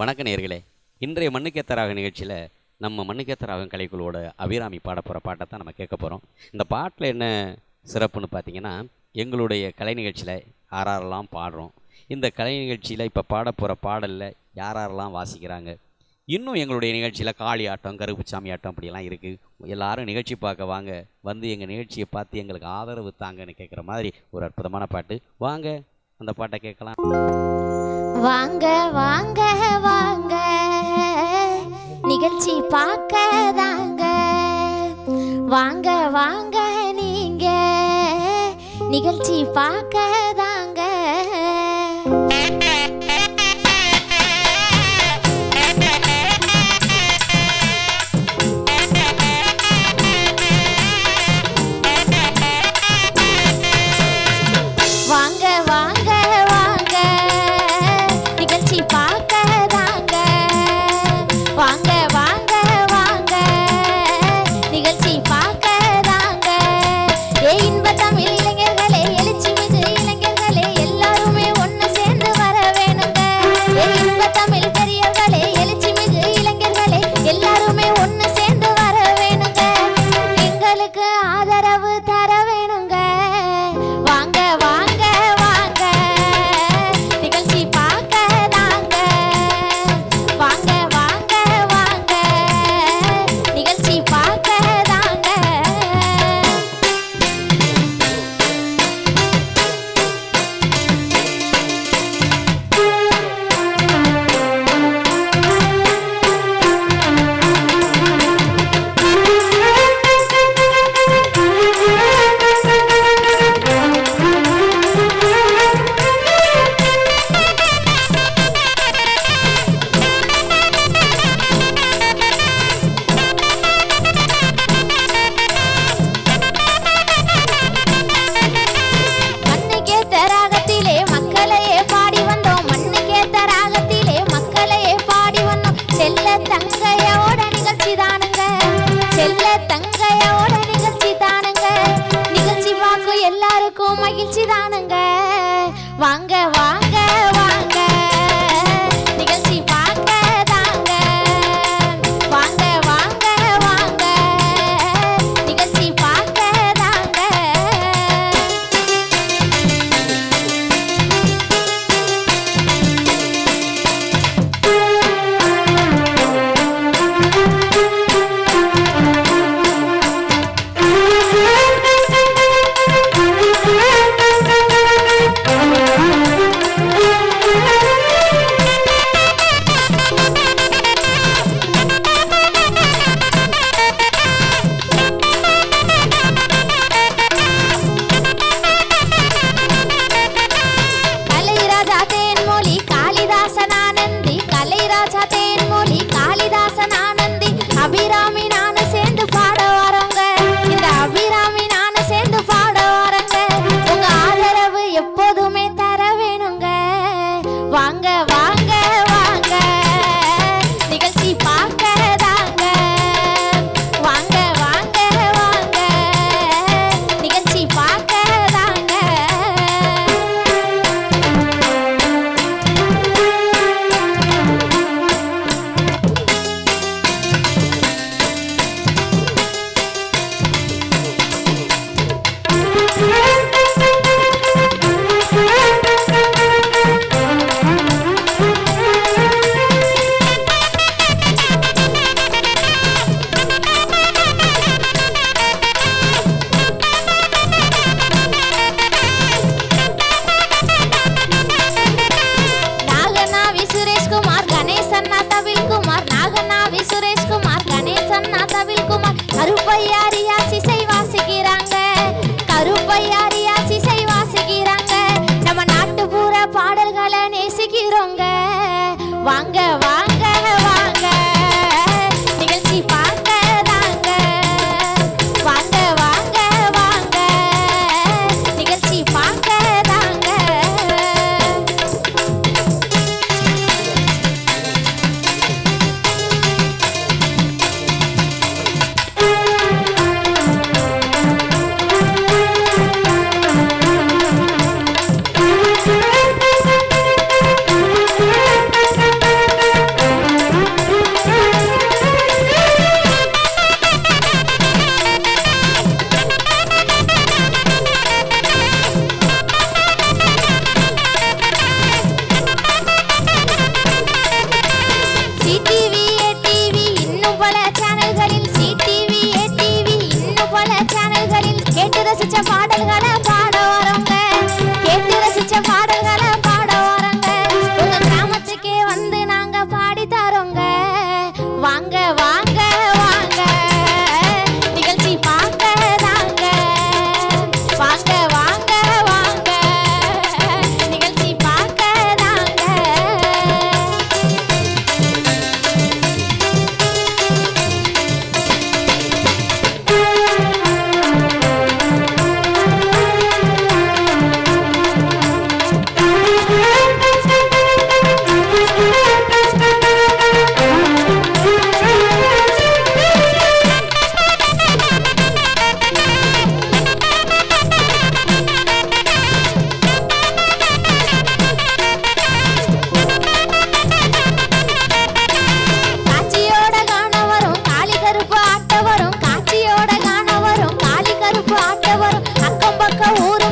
வணக்க நேயர்களே. இன்றைய மண்ணுக்கேத்தராக நிகழ்ச்சியில் நம்ம மண்ணுக்கேத்தராக கலைக்குழுவோட அபிராமி பாட போகிற பாட்டை தான் நம்ம கேட்க போகிறோம். இந்த பாட்டில் என்ன சிறப்புன்னு பார்த்தீங்கன்னா, எங்களுடைய கலை நிகழ்ச்சியில் யாரெல்லாம் பாடுறோம், இந்த கலை நிகழ்ச்சியில் இப்போ பாட போகிற பாடலில் யாரெல்லாம் வாசிக்கிறாங்க, இன்னும் எங்களுடைய நிகழ்ச்சியில் காளி ஆட்டம், கருப்புச்சாமி ஆட்டம் அப்படியெல்லாம் இருக்குது. எல்லாரும் நிகழ்ச்சி பார்க்க வாங்க, வந்து எங்கள் நிகழ்ச்சியை பார்த்து எங்களுக்கு ஆதரவு தாங்கன்னு கேட்குற மாதிரி ஒரு அற்புதமான பாட்டு. வாங்க அந்த பாட்டை கேட்கலாம். வாங்க வாங்க வாங்க நிகழ்ச்சி பார்க்க தாங்க, வாங்க வாங்க நீங்க நிகழ்ச்சி பார்க்க தாங்க. வாங்க வாங்க வாங்க நிகழ்ச்சி பார்க்க தாங்க, வாங்க வாங்க வாங்க நிகழ்ச்சி பார்க்க தாங்க. இன்ப தமிழ் இளைஞர்களே, எழுச்சி மிகு இளைஞர்களே, எல்லாருமே ஒன்று சேர்ந்து வர வேணுங்க. இன்ப தமிழ் பெரியவர்களே, எழுச்சி மிகு இளைஞர்களே, எல்லாருமே ஒன்று சேர்ந்து வர வேணுங்க. எங்களுக்கு ஆதரவு தர வேணுங்க. வாங்க வாங்க வாங்க நிகழ்ச்சி பார்க்க தாங்க, வாங்க வாங்க வாங்க நிகழ்ச்சி பார்க்க தாங்க. மண்ணுக்கேத்த ராகத்திலே மக்களையே பாடி வந்தோம், மண்ணுக்கேத்த ராகத்திலே மக்களையே பாடி வந்தோம். செல்ல தங்கையோட நிகழ்ச்சி தானுங்க, செல்ல தங்கையோட நிகழ்ச்சி தானுங்க. நிகழ்ச்சி பார்க்கும் எல்லாருக்கும் மகிழ்ச்சி தானுங்க. வாங்க வாங்க வாங்க நிகழ்ச்சி பார்க்க தாங்க, வாங்க வாங்க வாங்க நிகழ்ச்சி பார்க்க தாங்க. கலைராஜா தேன்மொழி காளிதாசன் ஆனந்தி, கலைராஜா தேன்மொழி காளிதாசன் ஆனந்தி, அபிராமி நானும் சேர்ந்து பாட வரோங்க. இந்த அபிராமி நானும் சேர்ந்து பாட வரோங்க. உங்க ஆதரவு எப்போதுமே தர வேணுங்க. வாங்க வாங்க வாங்க நிகழ்ச்சி பார்க்க தாங்க, வாங்க வாங்க வாங்க நிகழ்ச்சி பார்க்க தாங்க. நாகநாவி சுரேஷ்குமார், கணேசன்னா தவில்குமார், நாகநாவி சுரேஷ்குமார், கணேசன்னா தவில்குமார், கருப்பையாரியா சிசை வாசிக்கிறாங்க, கருப்பையாரியா சிசை வாசிக்கிறாங்க. நம்ம நாட்டுப்புற பாடல்களை நேசிக்கிறோங்க. வாங்க வாங்க வாங்க நிகழ்ச்சி பார்க்க தாங்க, வாங்க வாங்க வாங்க நிகழ்ச்சி பார்க்க தாங்க. ரசிச்ச பாடல்களை பாட வரோங்க, கேட்டு ரசிச்ச பாடல்களை பாட வரோங்க. உங்க கிராமத்துக்கே வந்து நாங்க பாடி தரோங்க. வாங்க வாங்க வாங்க நிகழ்ச்சி பார்க்க தாங்க. வாங்க வாங்க வாங்க நிகழ்ச்சி பார்க்க தாங்க. காட்சியோட காண வரும் காளி கருப்பு ஆட்ட வரும், காட்சியோட காண வரும் காளி கருப்பு ஆட்ட வரும். அக்கம் பக்கம் ஊரு